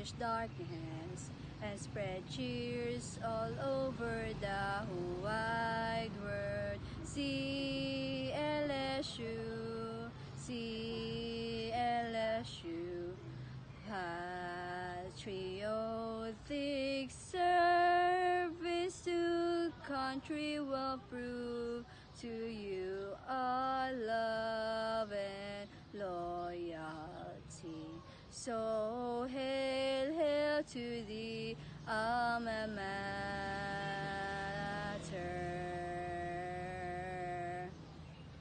banish darkness and spread cheers all over the whole wide world. CLSU, CLSU, patriotic service to country will prove to you our love and loyalty. So hail, hail to the alma mater.